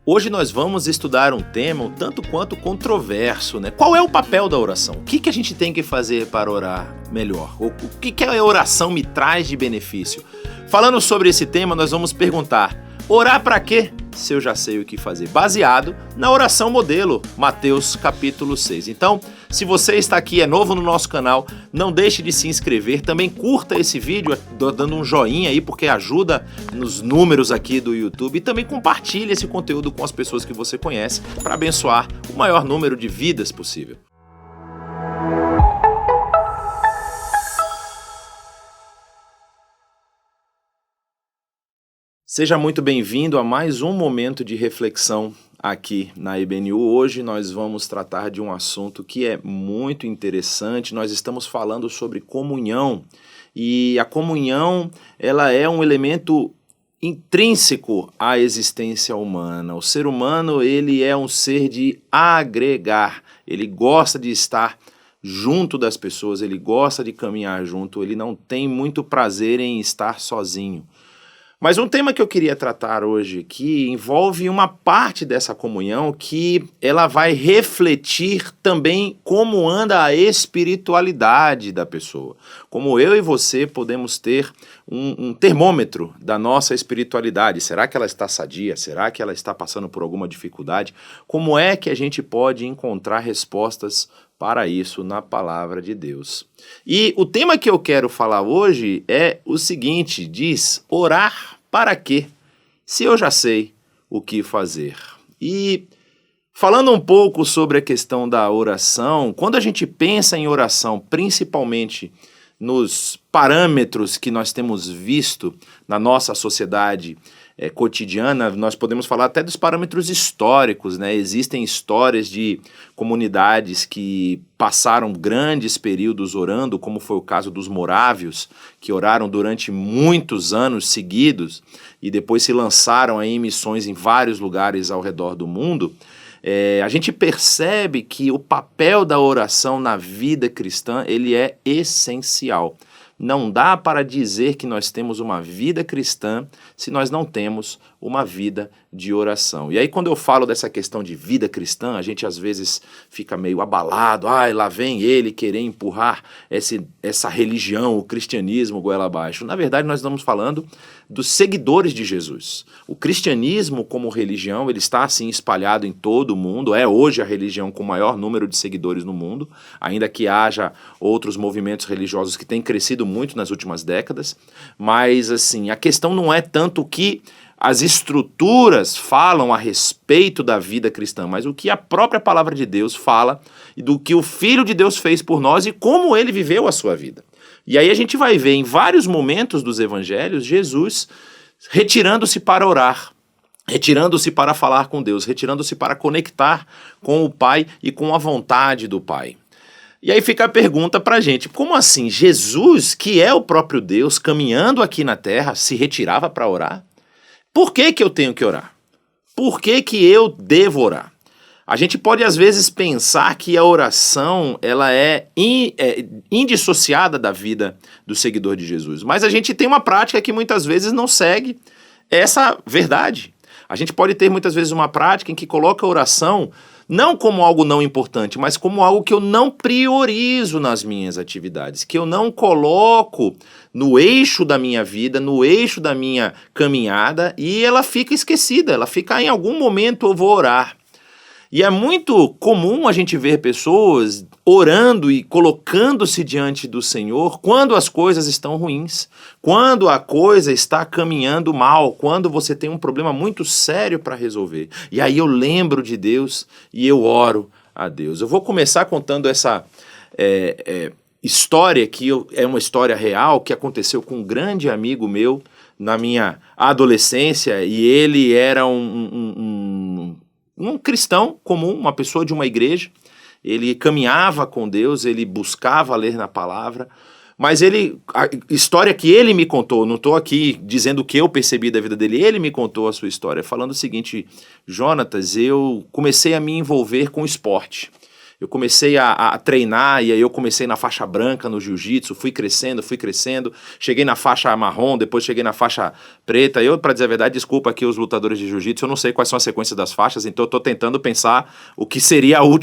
Hoje nós vamos estudar um tema um tanto quanto controverso, né? Qual é o papel da oração? O que a gente tem que fazer para orar melhor? O que a oração me traz de benefício? Falando sobre esse tema, nós vamos perguntar: orar para quê? Se eu já sei o que fazer. Baseado na oração modelo, Mateus capítulo 6. Então, se você está aqui, é novo no nosso canal, não deixe de se inscrever. Também curta esse vídeo, dando um joinha aí, porque ajuda nos números aqui do YouTube. E também compartilhe esse conteúdo com as pessoas que você conhece, para abençoar o maior número de vidas possível. Seja muito bem-vindo a mais um momento de reflexão aqui na IBNU. Hoje nós vamos tratar de um assunto que é muito interessante. Nós estamos falando sobre comunhão, e a comunhão ela é um elemento intrínseco à existência humana. O ser humano ele é um ser de agregar, ele gosta de estar junto das pessoas, ele gosta de caminhar junto, ele não tem muito prazer em estar sozinho. Mas um tema que eu queria tratar hoje aqui envolve uma parte dessa comunhão que ela vai refletir também como anda a espiritualidade da pessoa. Como eu e você podemos ter um termômetro da nossa espiritualidade. Será que ela está sadia? Será que ela está passando por alguma dificuldade? Como é que a gente pode encontrar respostas para isso na palavra de Deus? E o tema que eu quero falar hoje é o seguinte, diz: orar para quê? Se eu já sei o que fazer. E falando um pouco sobre a questão da oração, quando a gente pensa em oração, principalmente nos parâmetros que nós temos visto na nossa sociedade cotidiana, nós podemos falar até dos parâmetros históricos, né? Existem histórias de comunidades que passaram grandes períodos orando, como foi o caso dos morávios, que oraram durante muitos anos seguidos e depois se lançaram em missões em vários lugares ao redor do mundo. A gente percebe que o papel da oração na vida cristã ele é essencial. Não dá para dizer que nós temos uma vida cristã se nós não temos uma vida de oração. E aí quando eu falo dessa questão de vida cristã, a gente às vezes fica meio abalado. Lá vem ele querer empurrar essa religião, o cristianismo, goela abaixo. Na verdade, nós estamos falando dos seguidores de Jesus. O cristianismo como religião, ele está assim espalhado em todo o mundo, é hoje a religião com o maior número de seguidores no mundo, ainda que haja outros movimentos religiosos que têm crescido muito nas últimas décadas, mas assim, a questão não é tanto o que as estruturas falam a respeito da vida cristã, mas o que a própria palavra de Deus fala e do que o Filho de Deus fez por nós e como ele viveu a sua vida. E aí a gente vai ver em vários momentos dos evangelhos Jesus retirando-se para orar, retirando-se para falar com Deus, retirando-se para conectar com o Pai e com a vontade do Pai. E aí fica a pergunta pra gente: como assim Jesus, que é o próprio Deus, caminhando aqui na terra, se retirava para orar? Por que eu tenho que orar? Por que eu devo orar? A gente pode às vezes pensar que a oração ela é indissociada da vida do seguidor de Jesus, mas a gente tem uma prática que muitas vezes não segue essa verdade. A gente pode ter muitas vezes uma prática em que coloca a oração não como algo não importante, mas como algo que eu não priorizo nas minhas atividades, que eu não coloco no eixo da minha vida, no eixo da minha caminhada, e ela fica esquecida, ela fica em algum momento eu vou orar. E é muito comum a gente ver pessoas orando e colocando-se diante do Senhor quando as coisas estão ruins, quando a coisa está caminhando mal, quando você tem um problema muito sério para resolver. E aí eu lembro de Deus e eu oro a Deus. Eu vou começar contando essa história que é uma história real que aconteceu com um grande amigo meu na minha adolescência, e ele era um cristão comum, uma pessoa de uma igreja. Ele caminhava com Deus, ele buscava ler na palavra, mas a história que ele me contou, não estou aqui dizendo o que eu percebi da vida dele, ele me contou a sua história, falando o seguinte: Jonatas, eu comecei a me envolver com esporte. Eu comecei a treinar e aí eu comecei na faixa branca no jiu-jitsu, fui crescendo, cheguei na faixa marrom, depois cheguei na faixa preta. Eu, para dizer a verdade, desculpa aqui os lutadores de jiu-jitsu, eu não sei quais são as sequências das faixas, então eu tô tentando pensar o que seria o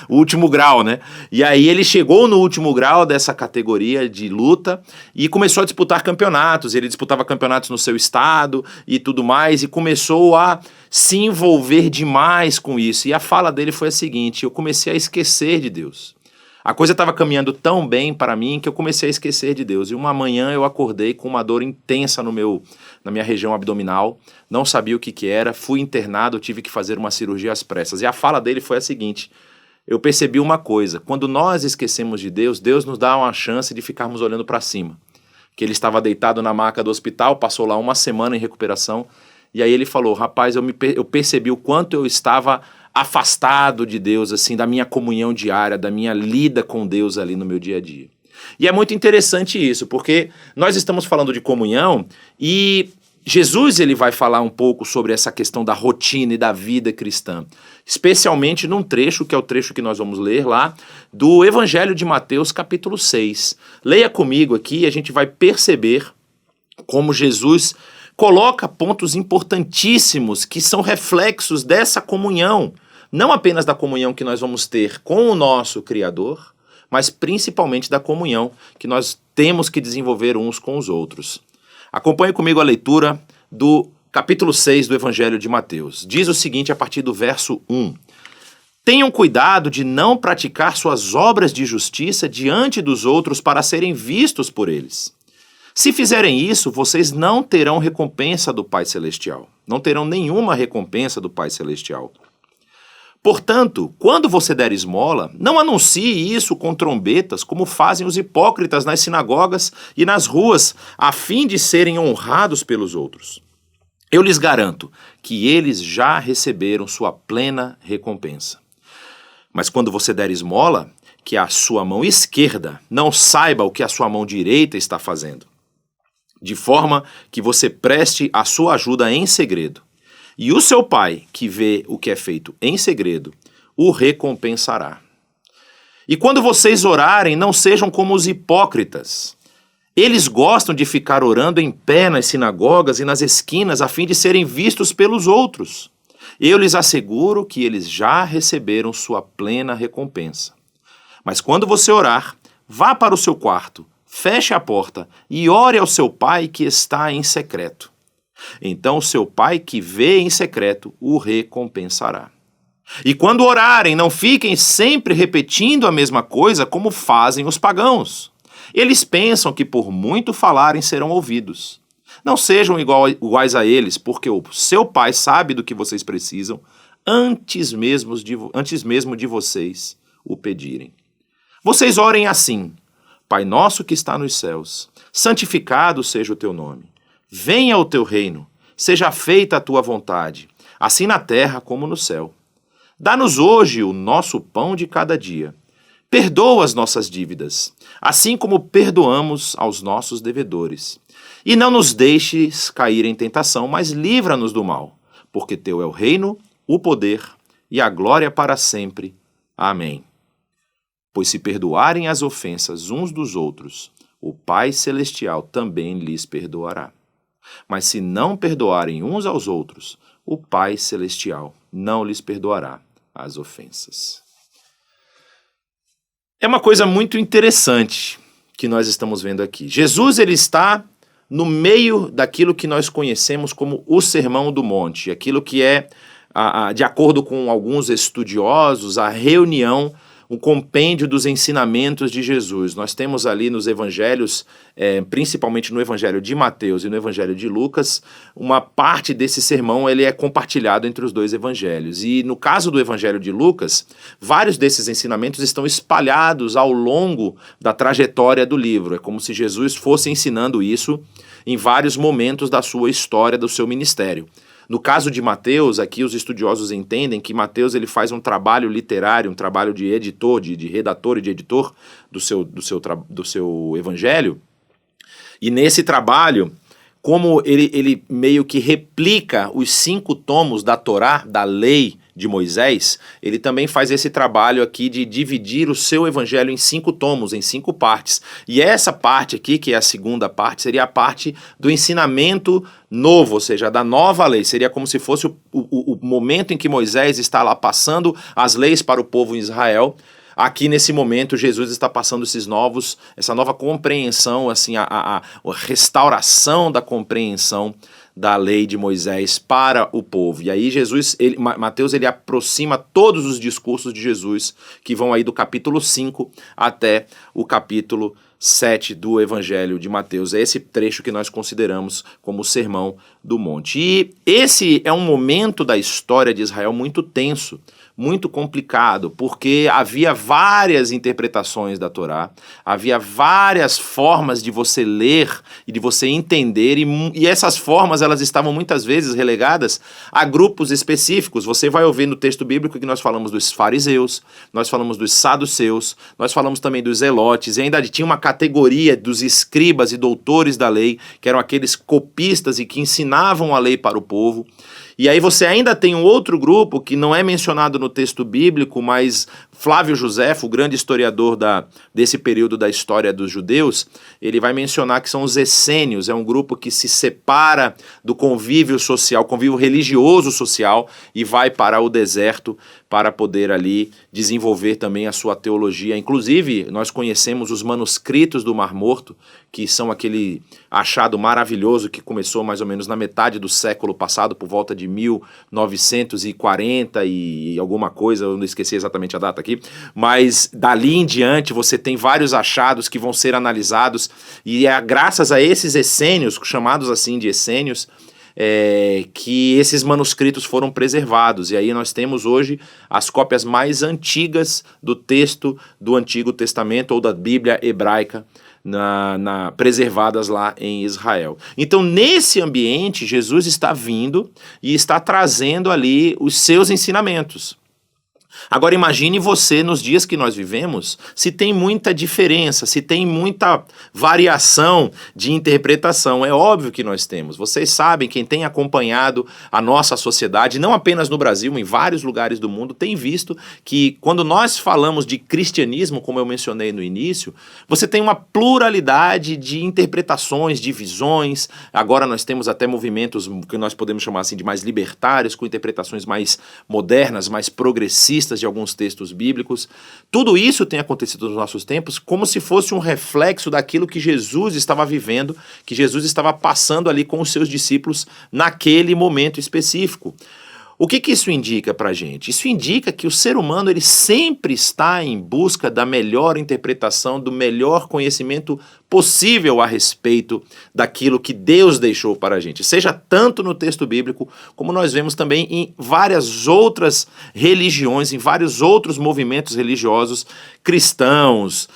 último grau, né? E aí ele chegou no último grau dessa categoria de luta e começou a disputar campeonatos. Ele disputava campeonatos no seu estado e tudo mais, e começou a se envolver demais com isso. E a fala dele foi a seguinte: eu comecei a esquecer de Deus. A coisa estava caminhando tão bem para mim que eu comecei a esquecer de Deus. E uma manhã eu acordei com uma dor intensa na minha região abdominal, não sabia o que era, fui internado, tive que fazer uma cirurgia às pressas. E a fala dele foi a seguinte: eu percebi uma coisa, quando nós esquecemos de Deus, Deus nos dá uma chance de ficarmos olhando para cima. Que ele estava deitado na maca do hospital, passou lá uma semana em recuperação, e aí ele falou: rapaz, eu percebi o quanto eu estava afastado de Deus, assim, da minha comunhão diária, da minha lida com Deus ali no meu dia a dia. E é muito interessante isso, porque nós estamos falando de comunhão e Jesus ele vai falar um pouco sobre essa questão da rotina e da vida cristã, especialmente num trecho, que é o trecho que nós vamos ler lá, do Evangelho de Mateus, capítulo 6. Leia comigo aqui e a gente vai perceber como Jesus coloca pontos importantíssimos que são reflexos dessa comunhão, não apenas da comunhão que nós vamos ter com o nosso Criador, mas principalmente da comunhão que nós temos que desenvolver uns com os outros. Acompanhe comigo a leitura do capítulo 6 do Evangelho de Mateus. Diz o seguinte a partir do verso 1. Tenham cuidado de não praticar suas obras de justiça diante dos outros para serem vistos por eles. Se fizerem isso, vocês não terão recompensa do Pai Celestial. Não terão nenhuma recompensa do Pai Celestial. Portanto, quando você der esmola, não anuncie isso com trombetas, como fazem os hipócritas nas sinagogas e nas ruas, a fim de serem honrados pelos outros. Eu lhes garanto que eles já receberam sua plena recompensa. Mas quando você der esmola, que a sua mão esquerda não saiba o que a sua mão direita está fazendo, de forma que você preste a sua ajuda em segredo. E o seu pai, que vê o que é feito em segredo, o recompensará. E quando vocês orarem, não sejam como os hipócritas. Eles gostam de ficar orando em pé nas sinagogas e nas esquinas, a fim de serem vistos pelos outros. Eu lhes asseguro que eles já receberam sua plena recompensa. Mas quando você orar, vá para o seu quarto, feche a porta e ore ao seu pai que está em secreto. Então o seu pai que vê em secreto o recompensará. E quando orarem, não fiquem sempre repetindo a mesma coisa como fazem os pagãos. Eles pensam que por muito falarem serão ouvidos. Não sejam iguais a eles, porque o seu pai sabe do que vocês precisam antes mesmo de vocês o pedirem. Vocês orem assim: Pai nosso que está nos céus, santificado seja o teu nome. Venha o teu reino, seja feita a tua vontade, assim na terra como no céu. Dá-nos hoje o nosso pão de cada dia. Perdoa as nossas dívidas, assim como perdoamos aos nossos devedores. E não nos deixes cair em tentação, mas livra-nos do mal, porque teu é o reino, o poder e a glória para sempre. Amém. Pois se perdoarem as ofensas uns dos outros, o Pai Celestial também lhes perdoará. Mas se não perdoarem uns aos outros, o Pai Celestial não lhes perdoará as ofensas. É uma coisa muito interessante que nós estamos vendo aqui. Jesus ele está no meio daquilo que nós conhecemos como o Sermão do Monte, aquilo que é, de acordo com alguns estudiosos, a reunião, um compêndio dos ensinamentos de Jesus. Nós temos ali nos evangelhos, principalmente no evangelho de Mateus e no evangelho de Lucas, uma parte desse sermão ele é compartilhado entre os dois evangelhos. E no caso do evangelho de Lucas, vários desses ensinamentos estão espalhados ao longo da trajetória do livro. É como se Jesus fosse ensinando isso em vários momentos da sua história, do seu ministério. No caso de Mateus, aqui os estudiosos entendem que Mateus ele faz um trabalho literário, um trabalho de editor, de redator e de editor do seu evangelho. E nesse trabalho, como ele meio que replica os 5 tomos da Torá, da lei de Moisés, ele também faz esse trabalho aqui de dividir o seu evangelho em 5 tomos, em 5 partes. E essa parte aqui, que é a segunda parte, seria a parte do ensinamento novo, ou seja, da nova lei. Seria como se fosse o momento em que Moisés está lá passando as leis para o povo em Israel. Aqui nesse momento Jesus está passando essa nova compreensão, assim, a restauração da compreensão da lei de Moisés para o povo. E aí Mateus ele aproxima todos os discursos de Jesus que vão aí do capítulo 5 até o capítulo 7 do Evangelho de Mateus. É esse trecho que nós consideramos como o Sermão do Monte. E esse é um momento da história de Israel muito tenso, muito complicado, porque havia várias interpretações da Torá, havia várias formas de você ler e de você entender, e essas formas elas estavam muitas vezes relegadas a grupos específicos. Você vai ouvir no texto bíblico que nós falamos dos fariseus, nós falamos dos saduceus, nós falamos também dos zelotes, e ainda tinha uma categoria dos escribas e doutores da lei, que eram aqueles copistas e que ensinavam a lei para o povo. E aí você ainda tem um outro grupo que não é mencionado no texto bíblico, mas Flávio Josefo, o grande historiador desse período da história dos judeus, ele vai mencionar que são os essênios, é um grupo que se separa do convívio social, convívio religioso social, e vai para o deserto para poder ali desenvolver também a sua teologia. Inclusive, nós conhecemos os manuscritos do Mar Morto, que são aquele achado maravilhoso que começou mais ou menos na metade do século passado, por volta de 1940 e alguma coisa, eu não esqueci exatamente a data aqui, mas dali em diante você tem vários achados que vão ser analisados, e é graças a esses essênios, chamados assim de essênios, que esses manuscritos foram preservados. E aí nós temos hoje as cópias mais antigas do texto do Antigo Testamento ou da Bíblia hebraica preservadas lá em Israel. Então, nesse ambiente, Jesus está vindo e está trazendo ali os seus ensinamentos. Agora imagine você nos dias que nós vivemos, se tem muita diferença, se tem muita variação de interpretação. É óbvio que nós temos. Vocês sabem, quem tem acompanhado a nossa sociedade, não apenas no Brasil, em vários lugares do mundo, tem visto que quando nós falamos de cristianismo, como eu mencionei no início, você tem uma pluralidade de interpretações, de visões. Agora nós temos até movimentos que nós podemos chamar assim de mais libertários, com interpretações mais modernas, mais progressistas de alguns textos bíblicos. Tudo isso tem acontecido nos nossos tempos como se fosse um reflexo daquilo que Jesus estava vivendo, que Jesus estava passando ali com os seus discípulos naquele momento específico. O que isso indica para a gente? Isso indica que o ser humano ele sempre está em busca da melhor interpretação, do melhor conhecimento possível a respeito daquilo que Deus deixou para a gente, seja tanto no texto bíblico, como nós vemos também em várias outras religiões, em vários outros movimentos religiosos, cristãos,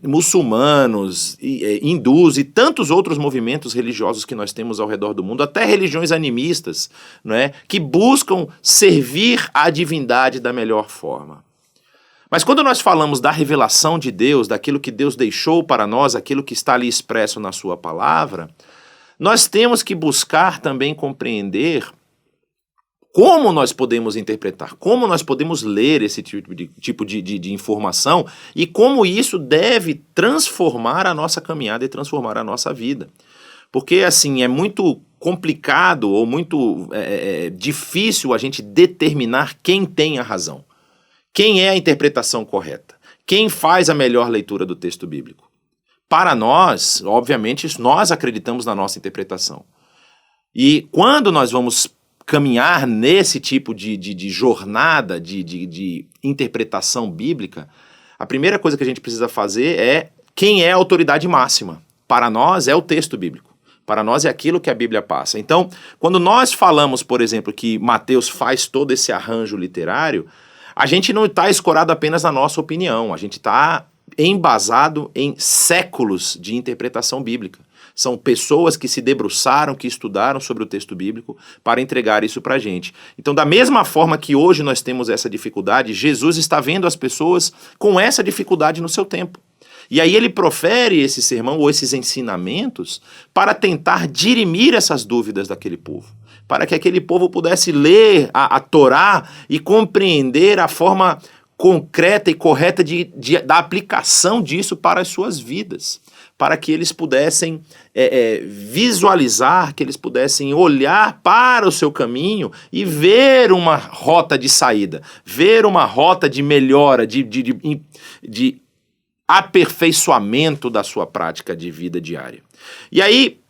muçulmanos, hindus e tantos outros movimentos religiosos que nós temos ao redor do mundo, até religiões animistas, não é? Que buscam servir à divindade da melhor forma. Mas quando nós falamos da revelação de Deus, daquilo que Deus deixou para nós, aquilo que está ali expresso na sua palavra, nós temos que buscar também compreender como nós podemos interpretar, como nós podemos ler esse tipo de informação e como isso deve transformar a nossa caminhada e transformar a nossa vida. Porque, assim, é muito complicado ou muito difícil a gente determinar quem tem a razão. Quem é a interpretação correta? Quem faz a melhor leitura do texto bíblico? Para nós, obviamente, nós acreditamos na nossa interpretação. E quando nós vamos caminhar nesse tipo de jornada de interpretação bíblica, a primeira coisa que a gente precisa fazer é quem é a autoridade máxima. Para nós é o texto bíblico. Para nós é aquilo que a Bíblia passa. Então, quando nós falamos, por exemplo, que Mateus faz todo esse arranjo literário, a gente não está escorado apenas na nossa opinião, a gente está embasado em séculos de interpretação bíblica. São pessoas que se debruçaram, que estudaram sobre o texto bíblico para entregar isso para a gente. Então, da mesma forma que hoje nós temos essa dificuldade, Jesus está vendo as pessoas com essa dificuldade no seu tempo. E aí ele profere esse sermão ou esses ensinamentos para tentar dirimir essas dúvidas daquele povo, para que aquele povo pudesse ler a Torá e compreender a forma concreta e correta da aplicação disso para as suas vidas, para que eles pudessem visualizar, que eles pudessem olhar para o seu caminho e ver uma rota de saída, ver uma rota de melhora, de aperfeiçoamento da sua prática de vida diária. E aí,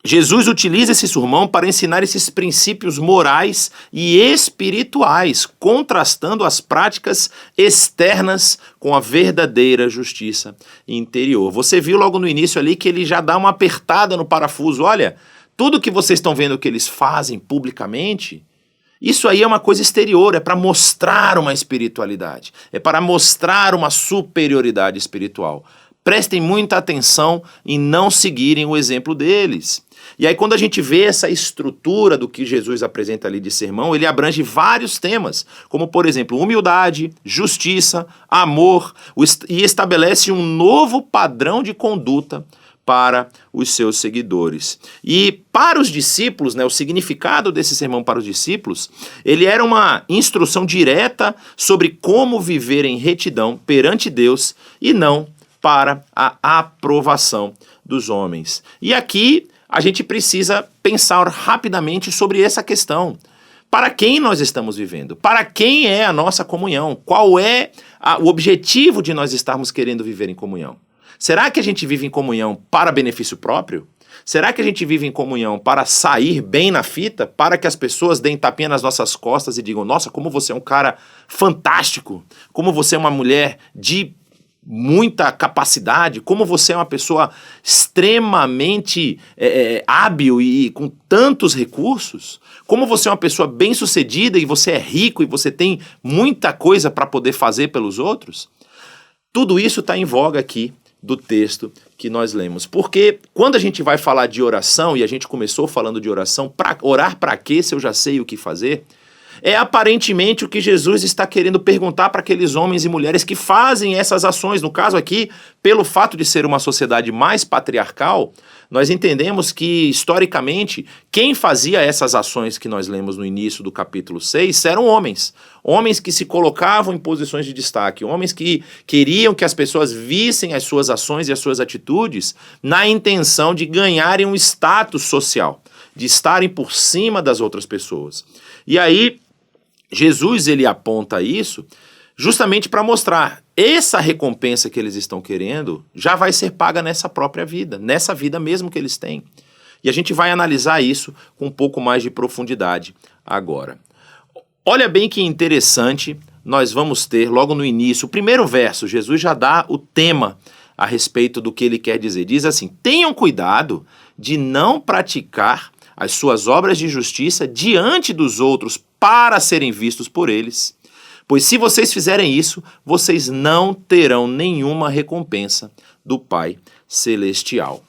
Jesus utiliza esse sermão para ensinar esses princípios morais e espirituais, contrastando as práticas externas com a verdadeira justiça interior. Você viu logo no início ali que ele já dá uma apertada no parafuso. Olha, tudo que vocês estão vendo que eles fazem publicamente, isso aí é uma coisa exterior, é para mostrar uma espiritualidade, é para mostrar uma superioridade espiritual. Prestem muita atenção em não seguirem o exemplo deles. E aí quando a gente vê essa estrutura do que Jesus apresenta ali de sermão, ele abrange vários temas, como por exemplo, humildade, justiça, amor, e estabelece um novo padrão de conduta para os seus seguidores. E para os discípulos, o significado desse sermão para os discípulos, ele era uma instrução direta sobre como viver em retidão perante Deus e não para a aprovação dos homens. E aqui a gente precisa pensar rapidamente sobre essa questão. Para quem nós estamos vivendo? Para quem é a nossa comunhão? Qual é o objetivo de nós estarmos querendo viver em comunhão? Será que a gente vive em comunhão para benefício próprio? Será que a gente vive em comunhão para sair bem na fita? Para que as pessoas deem tapinha nas nossas costas e digam, nossa, como você é um cara fantástico, como você é uma mulher de muita capacidade, como você é uma pessoa extremamente hábil e com tantos recursos, como você é uma pessoa bem-sucedida e você é rico e você tem muita coisa para poder fazer pelos outros? Tudo isso está em voga aqui do texto que nós lemos. Porque quando a gente vai falar de oração, e a gente começou falando de oração, orar para quê se eu já sei o que fazer? É aparentemente o que Jesus está querendo perguntar para aqueles homens e mulheres que fazem essas ações. No caso aqui, pelo fato de ser uma sociedade mais patriarcal, nós entendemos que, historicamente, quem fazia essas ações que nós lemos no início do capítulo 6 eram homens. Homens que se colocavam em posições de destaque, homens que queriam que as pessoas vissem as suas ações e as suas atitudes na intenção de ganharem um status social, de estarem por cima das outras pessoas. E aí, Jesus ele aponta isso justamente para mostrar essa recompensa que eles estão querendo já vai ser paga nessa própria vida, nessa vida mesmo que eles têm. E a gente vai analisar isso com um pouco mais de profundidade agora. Olha bem que interessante, nós vamos ter logo no início, o primeiro verso, Jesus já dá o tema a respeito do que ele quer dizer. Diz assim, tenham cuidado de não praticar as suas obras de justiça diante dos outros para serem vistos por eles. Pois se vocês fizerem isso, vocês não terão nenhuma recompensa do Pai Celestial.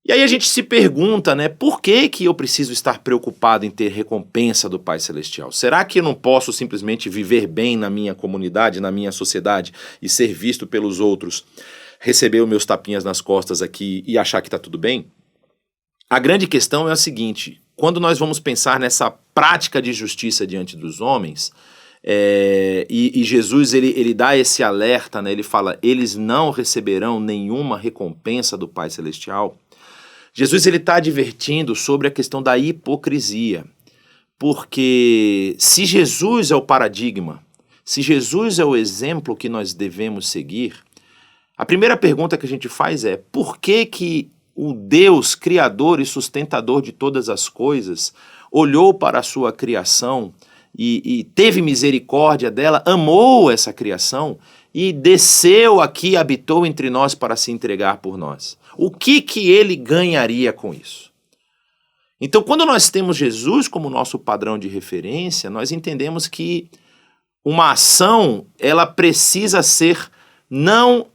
E aí a gente se pergunta, por que eu preciso estar preocupado em ter recompensa do Pai Celestial? Será que eu não posso simplesmente viver bem na minha comunidade, na minha sociedade e ser visto pelos outros, receber os meus tapinhas nas costas aqui e achar que está tudo bem? A grande questão é a seguinte, quando nós vamos pensar nessa prática de justiça diante dos homens, e Jesus ele dá esse alerta, ele fala, eles não receberão nenhuma recompensa do Pai Celestial. Jesus está advertindo sobre a questão da hipocrisia, porque se Jesus é o paradigma, se Jesus é o exemplo que nós devemos seguir, a primeira pergunta que a gente faz é, por que o Deus criador e sustentador de todas as coisas olhou para a sua criação e teve misericórdia dela, amou essa criação e desceu aqui, habitou entre nós para se entregar por nós? O que ele ganharia com isso? Então, quando nós temos Jesus como nosso padrão de referência, nós entendemos que uma ação ela precisa ser não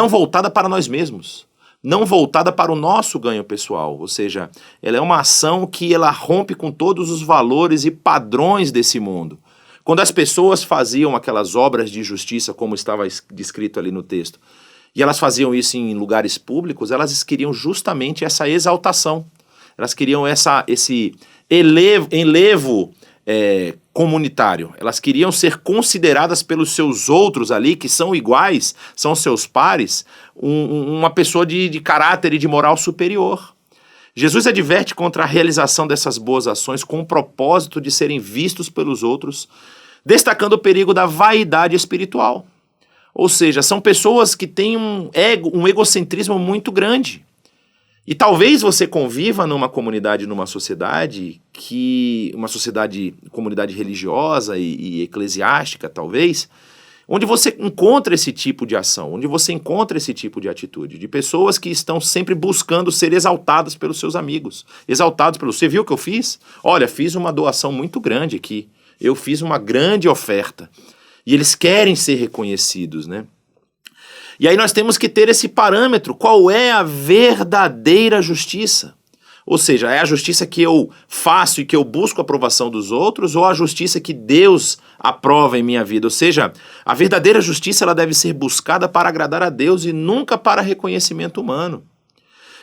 voltada para nós mesmos, não voltada para o nosso ganho pessoal, ou seja, ela é uma ação que ela rompe com todos os valores e padrões desse mundo. Quando as pessoas faziam aquelas obras de justiça, como estava descrito ali no texto, e elas faziam isso em lugares públicos, elas queriam justamente essa exaltação. Elas queriam esse enlevo comunitário. Elas queriam ser consideradas pelos seus outros ali, que são iguais, são seus pares, uma pessoa de caráter e de moral superior. Jesus adverte contra a realização dessas boas ações com o propósito de serem vistos pelos outros, destacando o perigo da vaidade espiritual. Ou seja, são pessoas que têm um egocentrismo muito grande. E talvez você conviva numa comunidade, numa sociedade, comunidade religiosa e eclesiástica, talvez, onde você encontra esse tipo de ação, onde você encontra esse tipo de atitude, de pessoas que estão sempre buscando ser exaltadas pelos seus amigos, exaltados pelos... Você viu o que eu fiz? Olha, fiz uma doação muito grande aqui, eu fiz uma grande oferta, e eles querem ser reconhecidos, né? E aí nós temos que ter esse parâmetro, qual é a verdadeira justiça? Ou seja, é a justiça que eu faço e que eu busco a aprovação dos outros, ou a justiça que Deus aprova em minha vida? Ou seja, a verdadeira justiça ela deve ser buscada para agradar a Deus e nunca para reconhecimento humano.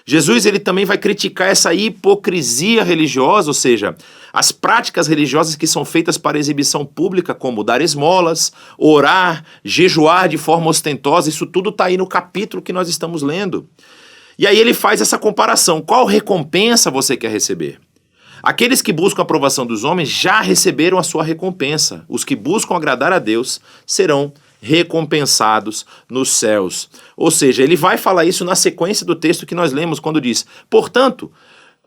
Jesus ele também vai criticar essa hipocrisia religiosa, ou seja, as práticas religiosas que são feitas para exibição pública, como dar esmolas, orar, jejuar de forma ostentosa, isso tudo está aí no capítulo que nós estamos lendo. E aí ele faz essa comparação, qual recompensa você quer receber? Aqueles que buscam a aprovação dos homens já receberam a sua recompensa, os que buscam agradar a Deus serão recompensados nos céus. Ou seja, ele vai falar isso na sequência do texto que nós lemos, quando diz, portanto,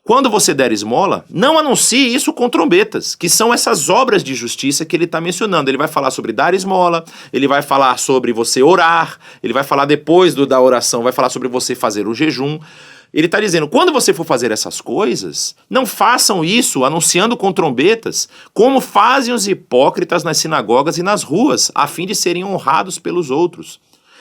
quando você der esmola, não anuncie isso com trombetas, que são essas obras de justiça que ele está mencionando. Ele vai falar sobre dar esmola, ele vai falar sobre você orar, ele vai falar depois da oração, vai falar sobre você fazer o jejum. Ele está dizendo, quando você for fazer essas coisas, não façam isso anunciando com trombetas, como fazem os hipócritas nas sinagogas e nas ruas, a fim de serem honrados pelos outros.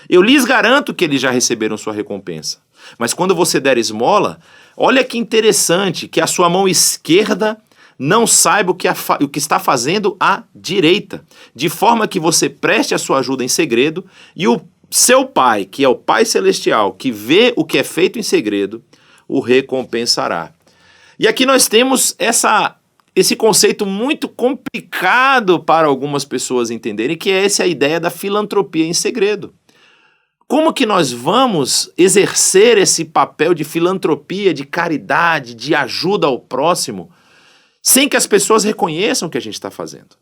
Eu lhes garanto que eles já receberam sua recompensa. Mas quando você der esmola, olha que interessante que a sua mão esquerda não saiba o que está fazendo a direita, de forma que você preste a sua ajuda em segredo e o seu pai, que é o Pai Celestial, que vê o que é feito em segredo, o recompensará. E aqui nós temos esse conceito muito complicado para algumas pessoas entenderem, que é essa ideia da filantropia em segredo. Como que nós vamos exercer esse papel de filantropia, de caridade, de ajuda ao próximo, sem que as pessoas reconheçam o que a gente está fazendo?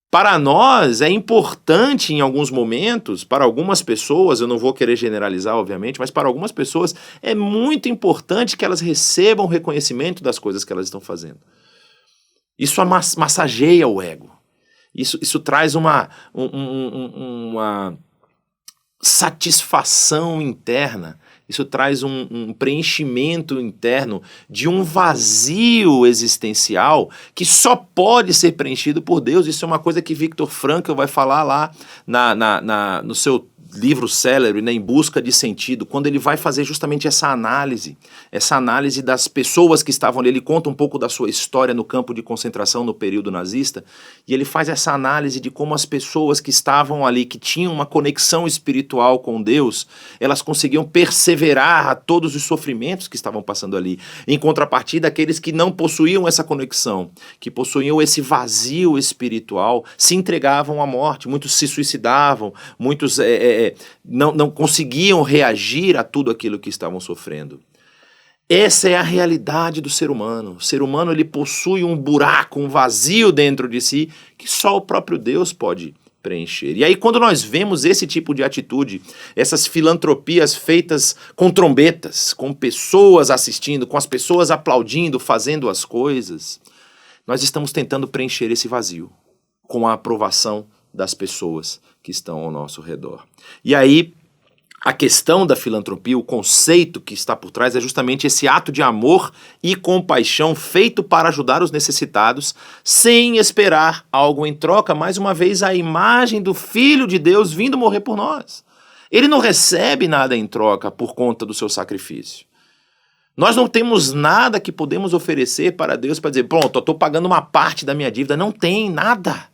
Para nós é importante em alguns momentos, para algumas pessoas, eu não vou querer generalizar obviamente, mas para algumas pessoas é muito importante que elas recebam reconhecimento das coisas que elas estão fazendo. Isso massageia o ego. Isso traz uma satisfação interna. Isso traz um preenchimento interno de um vazio existencial que só pode ser preenchido por Deus. Isso é uma coisa que Viktor Frankl vai falar lá no seu livro célebre, né, Em Busca de Sentido, quando ele vai fazer justamente essa análise das pessoas que estavam ali. Ele conta um pouco da sua história no campo de concentração no período nazista, e ele faz essa análise de como as pessoas que estavam ali, que tinham uma conexão espiritual com Deus, elas conseguiam perseverar a todos os sofrimentos que estavam passando ali. Em contrapartida, aqueles que não possuíam essa conexão, que possuíam esse vazio espiritual, se entregavam à morte, muitos se suicidavam, muitos não conseguiam reagir a tudo aquilo que estavam sofrendo. Essa é a realidade do ser humano. O ser humano ele possui um buraco, um vazio dentro de si que só o próprio Deus pode preencher. E aí quando nós vemos esse tipo de atitude, essas filantropias feitas com trombetas, com pessoas assistindo, com as pessoas aplaudindo, fazendo as coisas, nós estamos tentando preencher esse vazio com a aprovação das pessoas que estão ao nosso redor. E aí, a questão da filantropia, o conceito que está por trás é justamente esse ato de amor e compaixão feito para ajudar os necessitados, sem esperar algo em troca. Mais uma vez, a imagem do Filho de Deus vindo morrer por nós. Ele não recebe nada em troca por conta do seu sacrifício. Nós não temos nada que podemos oferecer para Deus para dizer, pronto, eu estou pagando uma parte da minha dívida. Não tem nada.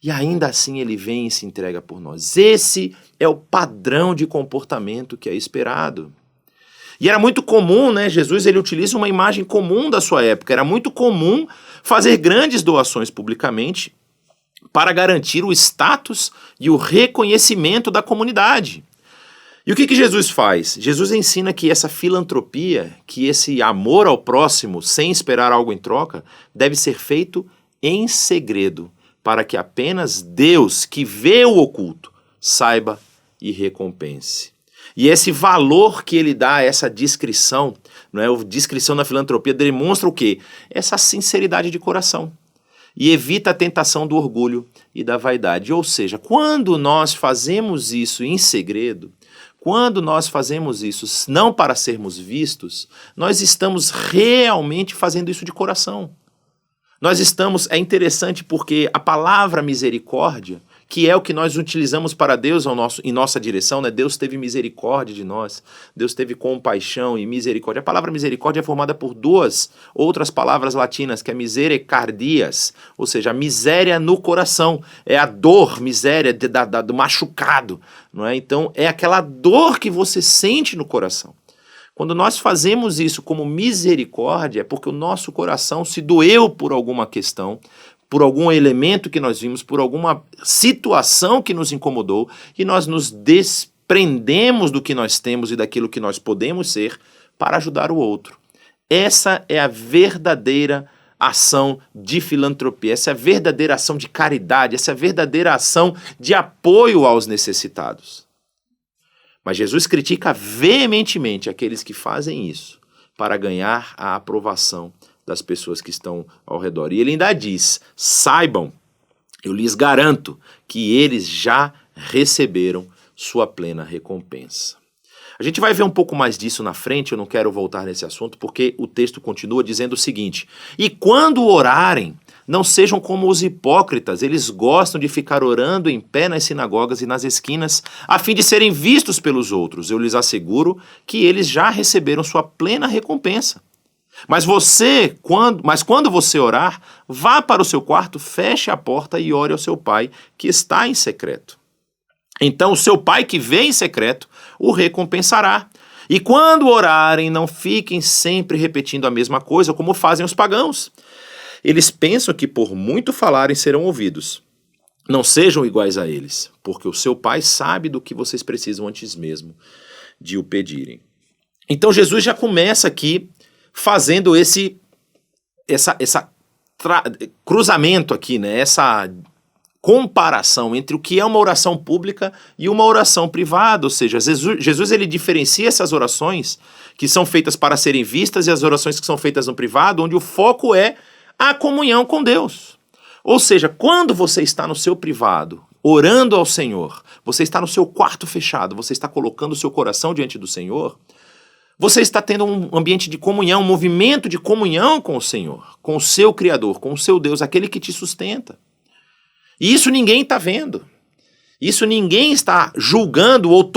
E ainda assim ele vem e se entrega por nós. Esse é o padrão de comportamento que é esperado. E era muito comum, né? Jesus ele utiliza uma imagem comum da sua época. Era muito comum fazer grandes doações publicamente para garantir o status e o reconhecimento da comunidade. E o que Jesus faz? Jesus ensina que essa filantropia, que esse amor ao próximo sem esperar algo em troca, deve ser feito em segredo, para que apenas Deus, que vê o oculto, saiba e recompense. E esse valor que ele dá a essa discrição, não é? A discrição na filantropia demonstra o quê? Essa sinceridade de coração. E evita a tentação do orgulho e da vaidade. Ou seja, quando nós fazemos isso em segredo, quando nós fazemos isso não para sermos vistos, nós estamos realmente fazendo isso de coração. É interessante porque a palavra misericórdia, que é o que nós utilizamos para Deus em nossa direção, né? Deus teve misericórdia de nós, Deus teve compaixão e misericórdia. A palavra misericórdia é formada por duas outras palavras latinas, que é misericardias, ou seja, a miséria no coração, é a dor, miséria do machucado, não é? Então é aquela dor que você sente no coração. Quando nós fazemos isso como misericórdia, é porque o nosso coração se doeu por alguma questão, por algum elemento que nós vimos, por alguma situação que nos incomodou, e nós nos desprendemos do que nós temos e daquilo que nós podemos ser para ajudar o outro. Essa é a verdadeira ação de filantropia, essa é a verdadeira ação de caridade, essa é a verdadeira ação de apoio aos necessitados. Mas Jesus critica veementemente aqueles que fazem isso para ganhar a aprovação das pessoas que estão ao redor. E ele ainda diz: saibam, eu lhes garanto que eles já receberam sua plena recompensa. A gente vai ver um pouco mais disso na frente, eu não quero voltar nesse assunto, porque o texto continua dizendo o seguinte: e quando orarem, não sejam como os hipócritas, eles gostam de ficar orando em pé nas sinagogas e nas esquinas, a fim de serem vistos pelos outros. Eu lhes asseguro que eles já receberam sua plena recompensa. Mas quando você orar, vá para o seu quarto, feche a porta e ore ao seu pai que está em secreto. Então o seu pai que vê em secreto o recompensará. E quando orarem, não fiquem sempre repetindo a mesma coisa, como fazem os pagãos. Eles pensam que por muito falarem serão ouvidos. Não sejam iguais a eles, porque o seu pai sabe do que vocês precisam antes mesmo de o pedirem. Então Jesus já começa aqui fazendo esse cruzamento aqui, né? Essa comparação entre o que é uma oração pública e uma oração privada, ou seja, Jesus ele diferencia essas orações que são feitas para serem vistas e as orações que são feitas no privado, onde o foco é a comunhão com Deus. Ou seja, quando você está no seu privado, orando ao Senhor, você está no seu quarto fechado, você está colocando o seu coração diante do Senhor, você está tendo um ambiente de comunhão, um movimento de comunhão com o Senhor, com o seu Criador, com o seu Deus, aquele que te sustenta. E isso ninguém está vendo. Isso ninguém está julgando ou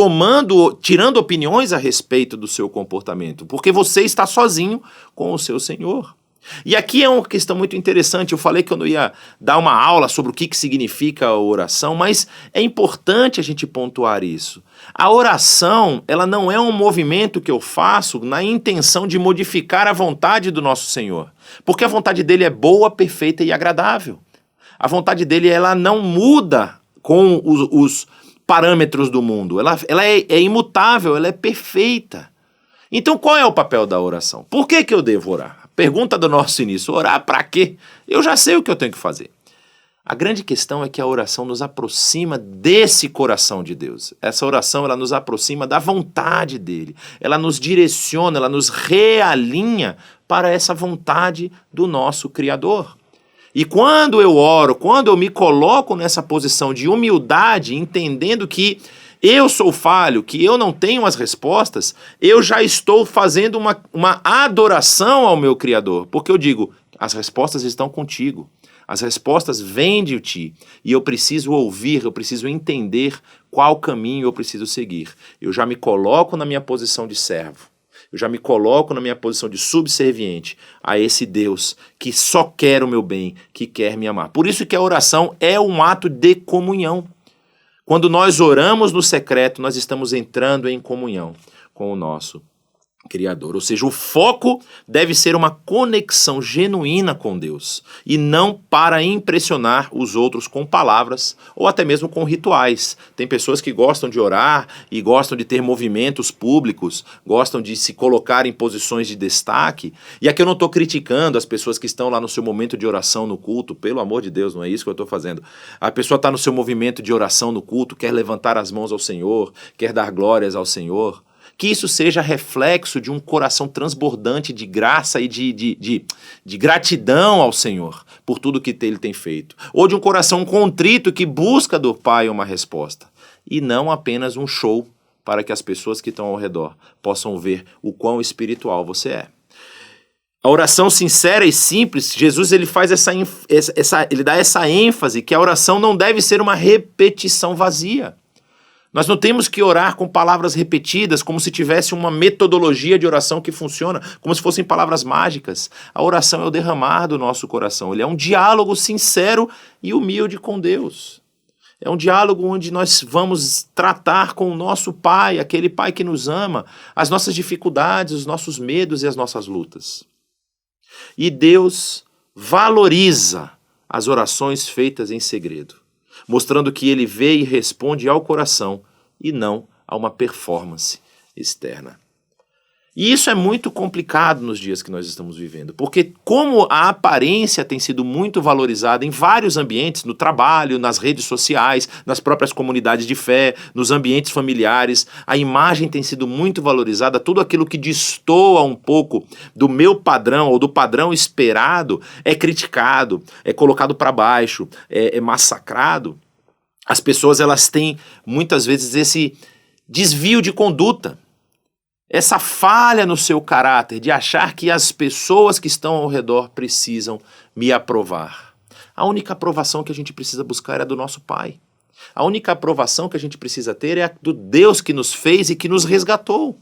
tirando opiniões a respeito do seu comportamento, porque você está sozinho com o seu Senhor. E aqui é uma questão muito interessante. Eu falei que eu não ia dar uma aula sobre o que significa a oração, mas é importante a gente pontuar isso. A oração, ela não é um movimento que eu faço na intenção de modificar a vontade do nosso Senhor, porque a vontade dele é boa, perfeita e agradável. A vontade dele, ela não muda com os parâmetros do mundo. Ela é imutável, ela é perfeita. Então, qual é o papel da oração? Por que eu devo orar? Pergunta do nosso início: orar para quê? Eu já sei o que eu tenho que fazer. A grande questão é que a oração nos aproxima desse coração de Deus. Essa oração, ela nos aproxima da vontade dele. Ela nos direciona, ela nos realinha para essa vontade do nosso Criador. E quando eu oro, quando eu me coloco nessa posição de humildade, entendendo que eu sou falho, que eu não tenho as respostas, eu já estou fazendo uma adoração ao meu Criador. Porque eu digo, as respostas estão contigo. As respostas vêm de ti. E eu preciso ouvir, eu preciso entender qual caminho eu preciso seguir. Eu já me coloco na minha posição de servo. Eu já me coloco na minha posição de subserviente a esse Deus que só quer o meu bem, que quer me amar. Por isso que a oração é um ato de comunhão. Quando nós oramos no secreto, nós estamos entrando em comunhão com o nosso Criador. Ou seja, o foco deve ser uma conexão genuína com Deus e não para impressionar os outros com palavras ou até mesmo com rituais. Tem pessoas que gostam de orar e gostam de ter movimentos públicos, gostam de se colocar em posições de destaque. E aqui eu não estou criticando as pessoas que estão lá no seu momento de oração no culto, pelo amor de Deus, não é isso que eu estou fazendo. A pessoa está no seu movimento de oração no culto, quer levantar as mãos ao Senhor, quer dar glórias ao Senhor. Que isso seja reflexo de um coração transbordante de graça e de gratidão ao Senhor por tudo que Ele tem feito. Ou de um coração contrito que busca do Pai uma resposta. E não apenas um show para que as pessoas que estão ao redor possam ver o quão espiritual você é. A oração sincera e simples, Jesus ele faz ele dá essa ênfase que a oração não deve ser uma repetição vazia. Nós não temos que orar com palavras repetidas, como se tivesse uma metodologia de oração que funciona, como se fossem palavras mágicas. A oração é o derramar do nosso coração. Ele é um diálogo sincero e humilde com Deus. É um diálogo onde nós vamos tratar com o nosso Pai, aquele Pai que nos ama, as nossas dificuldades, os nossos medos e as nossas lutas. E Deus valoriza as orações feitas em segredo, mostrando que Ele vê e responde ao coração e não a uma performance externa. E isso é muito complicado nos dias que nós estamos vivendo, porque como a aparência tem sido muito valorizada em vários ambientes, no trabalho, nas redes sociais, nas próprias comunidades de fé, nos ambientes familiares, a imagem tem sido muito valorizada, tudo aquilo que destoa um pouco do meu padrão ou do padrão esperado é criticado, é colocado para baixo, é massacrado. As pessoas elas têm muitas vezes esse desvio de conduta, essa falha no seu caráter de achar que as pessoas que estão ao redor precisam me aprovar. A única aprovação que a gente precisa buscar é a do nosso Pai. A única aprovação que a gente precisa ter é a do Deus que nos fez e que nos resgatou.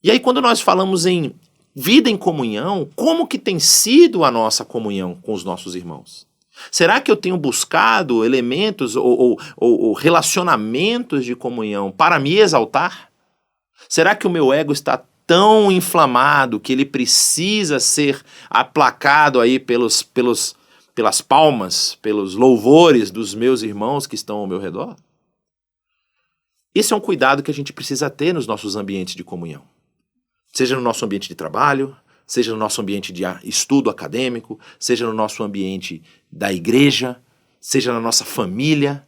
E aí quando nós falamos em vida em comunhão, como que tem sido a nossa comunhão com os nossos irmãos? Será que eu tenho buscado elementos ou relacionamentos de comunhão para me exaltar? Será que o meu ego está tão inflamado que ele precisa ser aplacado aí pelas palmas, pelos louvores dos meus irmãos que estão ao meu redor? Esse é um cuidado que a gente precisa ter nos nossos ambientes de comunhão. Seja no nosso ambiente de trabalho, seja no nosso ambiente de estudo acadêmico, seja no nosso ambiente da igreja, seja na nossa família.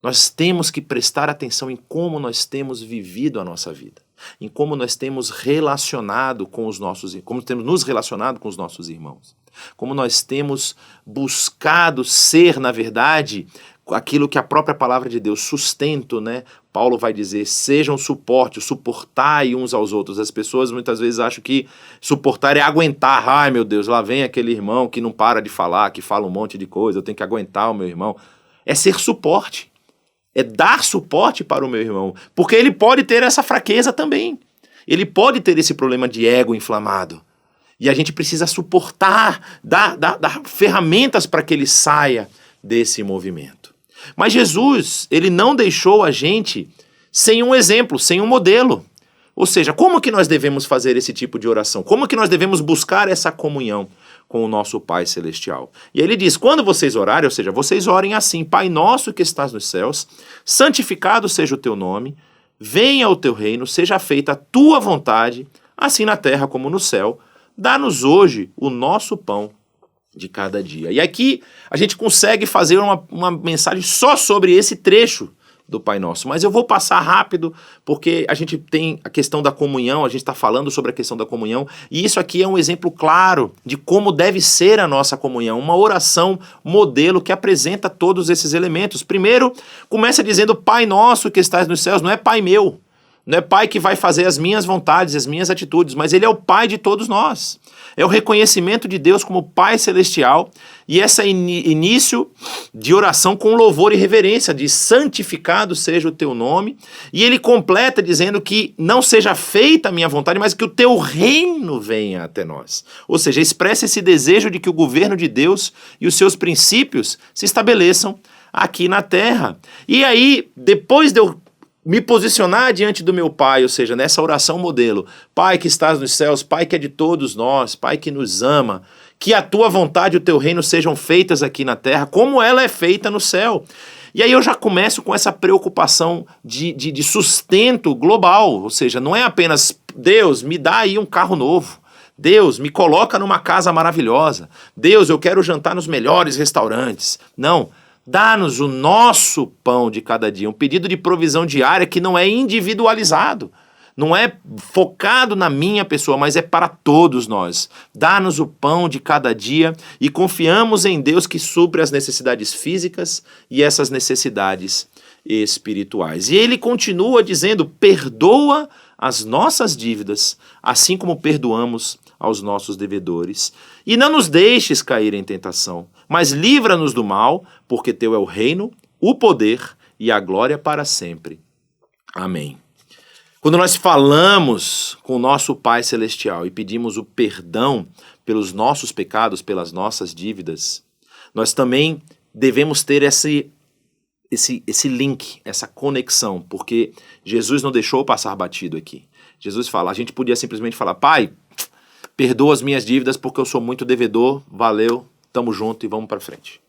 Nós temos que prestar atenção em como nós temos vivido a nossa vida, em como nós temos relacionado com os nossos, como temos nos relacionado com os nossos irmãos, como nós temos buscado ser, na verdade, aquilo que a própria palavra de Deus, sustento, né? Paulo vai dizer, sejam suporte, suportai uns aos outros. As pessoas muitas vezes acham que suportar é aguentar. Ai meu Deus, lá vem aquele irmão que não para de falar, que fala um monte de coisa, eu tenho que aguentar o meu irmão. É ser suporte. É dar suporte para o meu irmão, porque ele pode ter essa fraqueza também. Ele pode ter esse problema de ego inflamado. E a gente precisa suportar, dar ferramentas para que ele saia desse movimento. Mas Jesus, ele não deixou a gente sem um exemplo, sem um modelo. Ou seja, como que nós devemos fazer esse tipo de oração? Como que nós devemos buscar essa comunhão com o nosso Pai Celestial? E aí ele diz, quando vocês orarem, ou seja, vocês orem assim, Pai nosso que estás nos céus, santificado seja o teu nome, venha o teu reino, seja feita a tua vontade, assim na terra como no céu, dá-nos hoje o nosso pão de cada dia. E aqui a gente consegue fazer uma mensagem só sobre esse trecho do Pai Nosso, mas eu vou passar rápido porque a gente tem a questão da comunhão, a gente está falando sobre a questão da comunhão e isso aqui é um exemplo claro de como deve ser a nossa comunhão, uma oração modelo que apresenta todos esses elementos. Primeiro, começa dizendo Pai Nosso que estás nos céus, não é Pai meu, não é Pai que vai fazer as minhas vontades, as minhas atitudes, mas Ele é o Pai de todos nós. É o reconhecimento de Deus como Pai Celestial e esse início de oração com louvor e reverência, de santificado seja o teu nome. E ele completa dizendo que não seja feita a minha vontade, mas que o teu reino venha até nós. Ou seja, expressa esse desejo de que o governo de Deus e os seus princípios se estabeleçam aqui na terra. E aí, depois de eu me posicionar diante do meu Pai, ou seja, nessa oração modelo. Pai que estás nos céus, Pai que é de todos nós, Pai que nos ama, que a tua vontade e o teu reino sejam feitas aqui na terra, como ela é feita no céu. E aí eu já começo com essa preocupação de sustento global, ou seja, não é apenas Deus, me dá aí um carro novo. Deus, me coloca numa casa maravilhosa. Deus, eu quero jantar nos melhores restaurantes. Não, dá-nos o nosso pão de cada dia, um pedido de provisão diária que não é individualizado, não é focado na minha pessoa, mas é para todos nós. Dá-nos o pão de cada dia e confiamos em Deus que supre as necessidades físicas e essas necessidades espirituais. E ele continua dizendo, perdoa as nossas dívidas, assim como perdoamos aos nossos devedores. E não nos deixes cair em tentação, mas livra-nos do mal, porque teu é o reino, o poder e a glória para sempre. Amém. Quando nós falamos com o nosso Pai Celestial e pedimos o perdão pelos nossos pecados, pelas nossas dívidas, nós também devemos ter esse link, essa conexão, porque Jesus não deixou passar batido aqui. Jesus fala, a gente podia simplesmente falar, Pai, perdoa as minhas dívidas porque eu sou muito devedor, valeu, tamo junto e vamos para frente.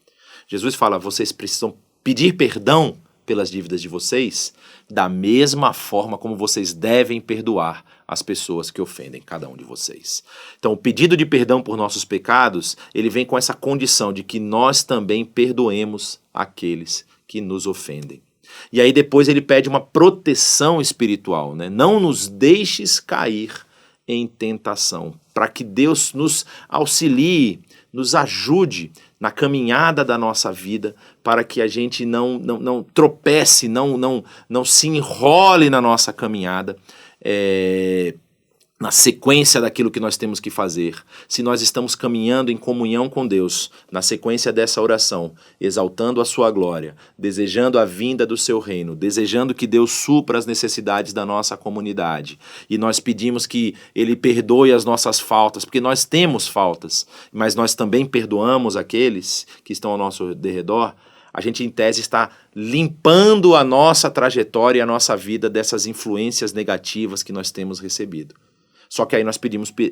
Jesus fala, vocês precisam pedir perdão pelas dívidas de vocês, da mesma forma como vocês devem perdoar as pessoas que ofendem cada um de vocês. Então, o pedido de perdão por nossos pecados, ele vem com essa condição de que nós também perdoemos aqueles que nos ofendem. E aí depois ele pede uma proteção espiritual, né? Não nos deixes cair em tentação, para que Deus nos auxilie, nos ajude na caminhada da nossa vida, para que a gente não tropece, não se enrole na nossa caminhada, na sequência daquilo que nós temos que fazer. Se nós estamos caminhando em comunhão com Deus, na sequência dessa oração, exaltando a sua glória, desejando a vinda do seu reino, desejando que Deus supra as necessidades da nossa comunidade, e nós pedimos que Ele perdoe as nossas faltas, porque nós temos faltas, mas nós também perdoamos aqueles que estão ao nosso derredor, a gente, em tese, está limpando a nossa trajetória e a nossa vida dessas influências negativas que nós temos recebido. Só que aí nós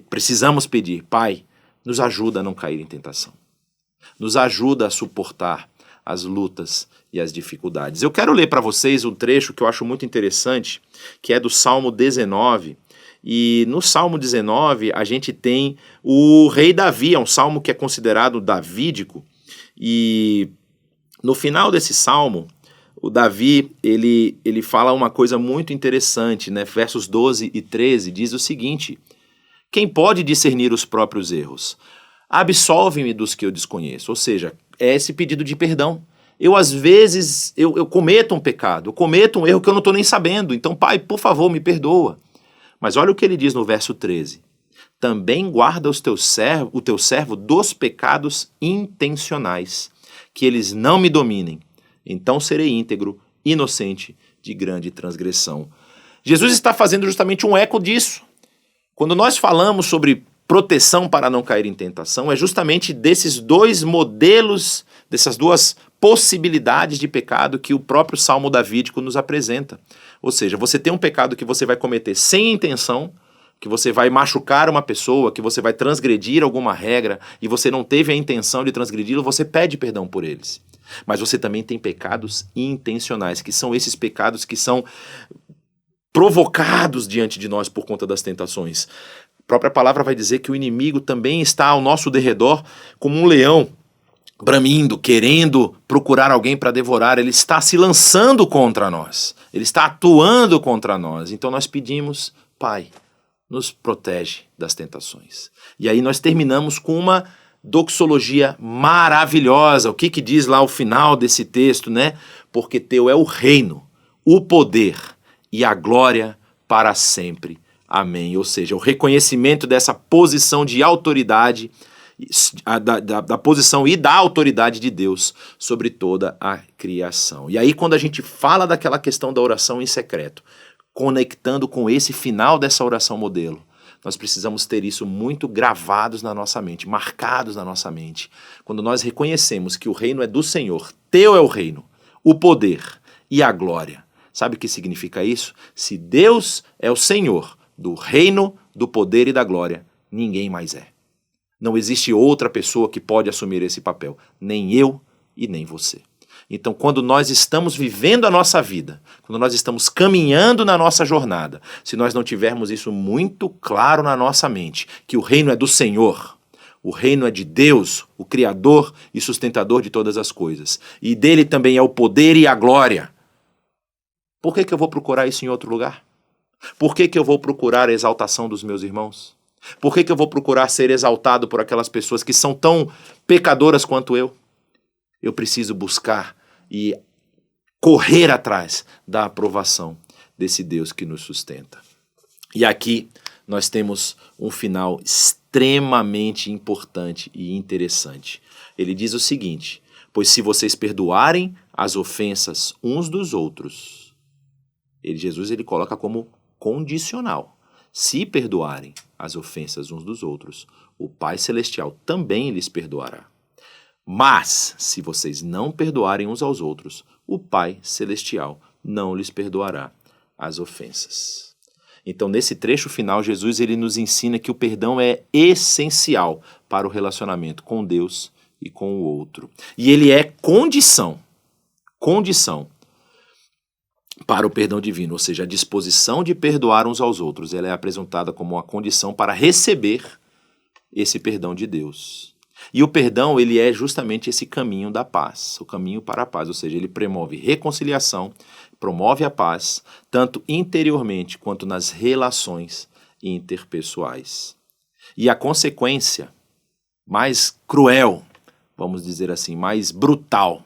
precisamos pedir, Pai, nos ajuda a não cair em tentação. Nos ajuda a suportar as lutas e as dificuldades. Eu quero ler para vocês um trecho que eu acho muito interessante, que é do Salmo 19. E no Salmo 19 a gente tem o rei Davi, é um salmo que é considerado davídico. E no final desse salmo, o Davi, ele fala uma coisa muito interessante, né? Versos 12 e 13 diz o seguinte, quem pode discernir os próprios erros? Absolve-me dos que eu desconheço. Ou seja, é esse pedido de perdão. Eu, às vezes, eu cometo um pecado, eu cometo um erro que eu não estou nem sabendo. Então, Pai, por favor, me perdoa. Mas olha o que ele diz no verso 13. Também guarda o teu servo dos pecados intencionais, que eles não me dominem. Então serei íntegro, inocente de grande transgressão. Jesus está fazendo justamente um eco disso. Quando nós falamos sobre proteção para não cair em tentação, é justamente desses dois modelos, dessas duas possibilidades de pecado que o próprio Salmo Davídico nos apresenta. Ou seja, você tem um pecado que você vai cometer sem intenção, que você vai machucar uma pessoa, que você vai transgredir alguma regra e você não teve a intenção de transgredi-lo, você pede perdão por eles. Mas você também tem pecados intencionais, que são esses pecados que são provocados diante de nós por conta das tentações. A própria palavra vai dizer que o inimigo também está ao nosso derredor como um leão, bramindo, querendo procurar alguém para devorar. Ele está se lançando contra nós, ele está atuando contra nós. Então nós pedimos, Pai, nos protege das tentações. E aí nós terminamos com uma doxologia maravilhosa. O que diz lá o final desse texto, né? Porque teu é o reino, o poder e a glória para sempre. Amém. Ou seja, o reconhecimento dessa posição de autoridade, da posição e da autoridade de Deus sobre toda a criação. E aí quando a gente fala daquela questão da oração em secreto, conectando com esse final dessa oração modelo, nós precisamos ter isso muito gravados na nossa mente, marcados na nossa mente. Quando nós reconhecemos que o reino é do Senhor, teu é o reino, o poder e a glória Sabe o que significa isso? Se Deus é o Senhor do reino, do poder e da glória, ninguém mais é. Não existe outra pessoa que pode assumir esse papel, nem eu e nem você. Então, quando nós estamos vivendo a nossa vida, quando nós estamos caminhando na nossa jornada, se nós não tivermos isso muito claro na nossa mente, que o reino é do Senhor, o reino é de Deus, o Criador e sustentador de todas as coisas, e dele também é o poder e a glória, por que eu vou procurar isso em outro lugar? Por que eu vou procurar a exaltação dos meus irmãos? Por que eu vou procurar ser exaltado por aquelas pessoas que são tão pecadoras quanto eu? Eu preciso buscar e correr atrás da aprovação desse Deus que nos sustenta. E aqui nós temos um final extremamente importante e interessante. Ele diz o seguinte: pois se vocês perdoarem as ofensas uns dos outros, Jesus coloca como condicional. Se perdoarem as ofensas uns dos outros, o Pai Celestial também lhes perdoará. Mas, se vocês não perdoarem uns aos outros, o Pai Celestial não lhes perdoará as ofensas. Então, nesse trecho final, Jesus nos ensina que o perdão é essencial para o relacionamento com Deus e com o outro. E ele é condição para o perdão divino, ou seja, a disposição de perdoar uns aos outros, ela é apresentada como uma condição para receber esse perdão de Deus. E o perdão, ele é justamente esse caminho da paz, o caminho para a paz, ou seja, ele promove reconciliação, promove a paz, tanto interiormente quanto nas relações interpessoais. E a consequência mais cruel, vamos dizer assim, mais brutal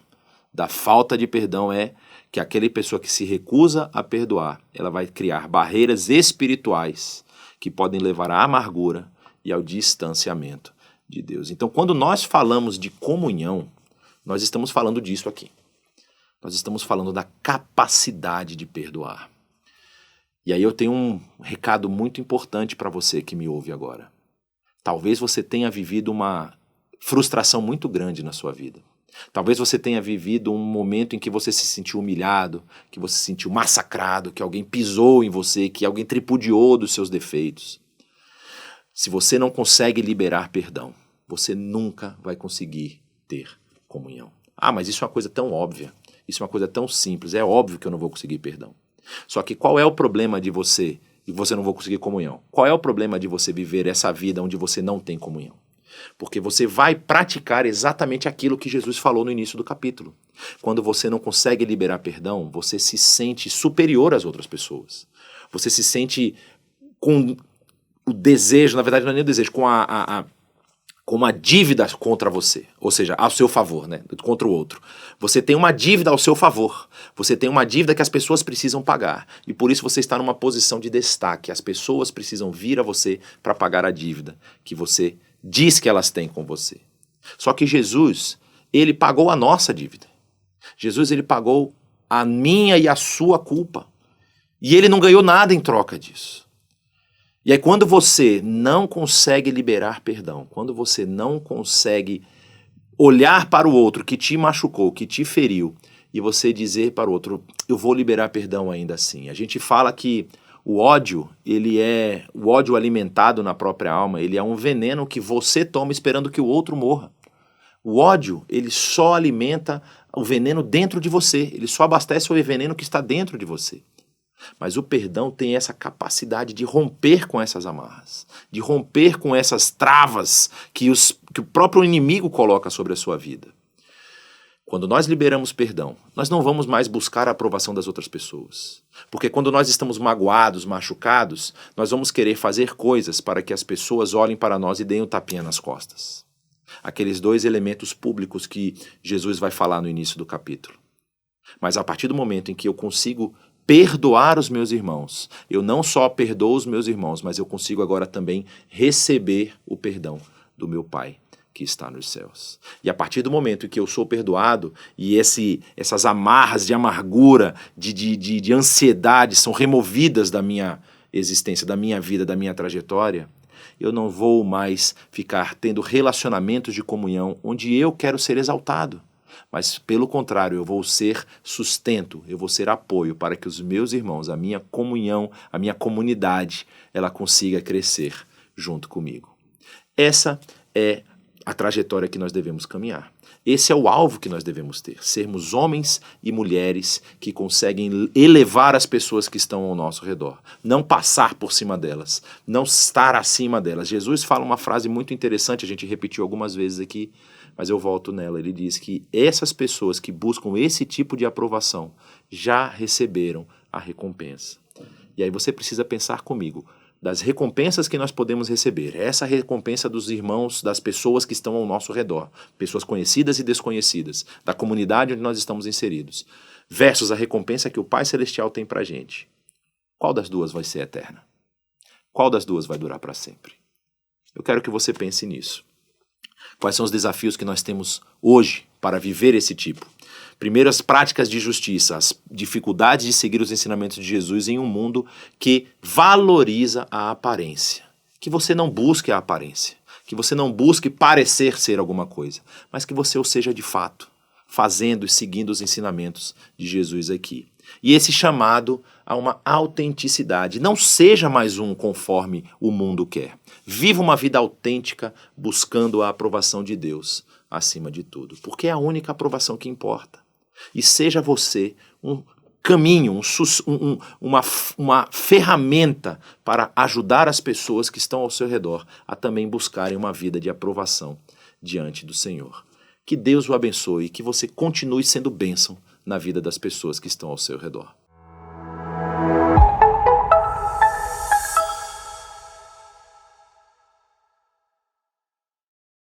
da falta de perdão é que aquela pessoa que se recusa a perdoar, ela vai criar barreiras espirituais que podem levar à amargura e ao distanciamento de Deus. Então, quando nós falamos de comunhão, nós estamos falando disso aqui. Nós estamos falando da capacidade de perdoar. E aí eu tenho um recado muito importante para você que me ouve agora. Talvez você tenha vivido uma frustração muito grande na sua vida. Talvez você tenha vivido um momento em que você se sentiu humilhado, que você se sentiu massacrado, que alguém pisou em você, que alguém tripudiou dos seus defeitos. Se você não consegue liberar perdão, você nunca vai conseguir ter comunhão. Ah, mas isso é uma coisa tão óbvia, isso é uma coisa tão simples, é óbvio que eu não vou conseguir perdão. Só que qual é o problema de você e você não vai conseguir comunhão? Qual é o problema de você viver essa vida onde você não tem comunhão? Porque você vai praticar exatamente aquilo que Jesus falou no início do capítulo. Quando você não consegue liberar perdão, você se sente superior às outras pessoas. Você se sente com o desejo, na verdade não é nem o desejo, com uma dívida contra você, ou seja, ao seu favor, né? Contra o outro. Você tem uma dívida ao seu favor, você tem uma dívida que as pessoas precisam pagar, e por isso você está numa posição de destaque. As pessoas precisam vir a você para pagar a dívida que você diz que elas têm com você. Só que Jesus, ele pagou a nossa dívida. Jesus, ele pagou a minha e a sua culpa, e ele não ganhou nada em troca disso. E aí quando você não consegue liberar perdão, quando você não consegue olhar para o outro que te machucou, que te feriu, e você dizer para o outro, eu vou liberar perdão ainda assim. A gente fala que o ódio alimentado na própria alma, ele é um veneno que você toma esperando que o outro morra. O ódio, ele só alimenta o veneno dentro de você, ele só abastece o veneno que está dentro de você. Mas o perdão tem essa capacidade de romper com essas amarras, de romper com essas travas que o próprio inimigo coloca sobre a sua vida. Quando nós liberamos perdão, nós não vamos mais buscar a aprovação das outras pessoas. Porque quando nós estamos magoados, machucados, nós vamos querer fazer coisas para que as pessoas olhem para nós e deem um tapinha nas costas. Aqueles dois elementos públicos que Jesus vai falar no início do capítulo. Mas a partir do momento em que eu consigo perdoar os meus irmãos, eu não só perdoo os meus irmãos, mas eu consigo agora também receber o perdão do meu Pai que está nos céus. E a partir do momento em que eu sou perdoado e essas amarras de amargura, de ansiedade são removidas da minha existência, da minha vida, da minha trajetória, eu não vou mais ficar tendo relacionamentos de comunhão onde eu quero ser exaltado. mas pelo contrário, eu vou ser sustento, eu vou ser apoio para que os meus irmãos, a minha comunhão, a minha comunidade, ela consiga crescer junto comigo. Essa é a trajetória que nós devemos caminhar. Esse é o alvo que nós devemos ter, sermos homens e mulheres que conseguem elevar as pessoas que estão ao nosso redor, não passar por cima delas, não estar acima delas. Jesus fala uma frase muito interessante, a gente repetiu algumas vezes aqui, mas eu volto nela. Ele diz que essas pessoas que buscam esse tipo de aprovação já receberam a recompensa. E aí você precisa pensar comigo, das recompensas que nós podemos receber, essa recompensa dos irmãos, das pessoas que estão ao nosso redor, pessoas conhecidas e desconhecidas, da comunidade onde nós estamos inseridos, versus a recompensa que o Pai Celestial tem para a gente. Qual das duas vai ser eterna? Qual das duas vai durar para sempre? Eu quero que você pense nisso. Quais são os desafios que nós temos hoje para viver esse tipo? Primeiro, as práticas de justiça, as dificuldades de seguir os ensinamentos de Jesus em um mundo que valoriza a aparência. Que você não busque a aparência, que você não busque parecer ser alguma coisa, mas que você o seja de fato, fazendo e seguindo os ensinamentos de Jesus aqui. E esse chamado a uma autenticidade. Não seja mais um conforme o mundo quer. Viva uma vida autêntica, buscando a aprovação de Deus acima de tudo, porque é a única aprovação que importa. E seja você um caminho, uma ferramenta para ajudar as pessoas que estão ao seu redor a também buscarem uma vida de aprovação diante do Senhor. Que Deus o abençoe e que você continue sendo bênção na vida das pessoas que estão ao seu redor.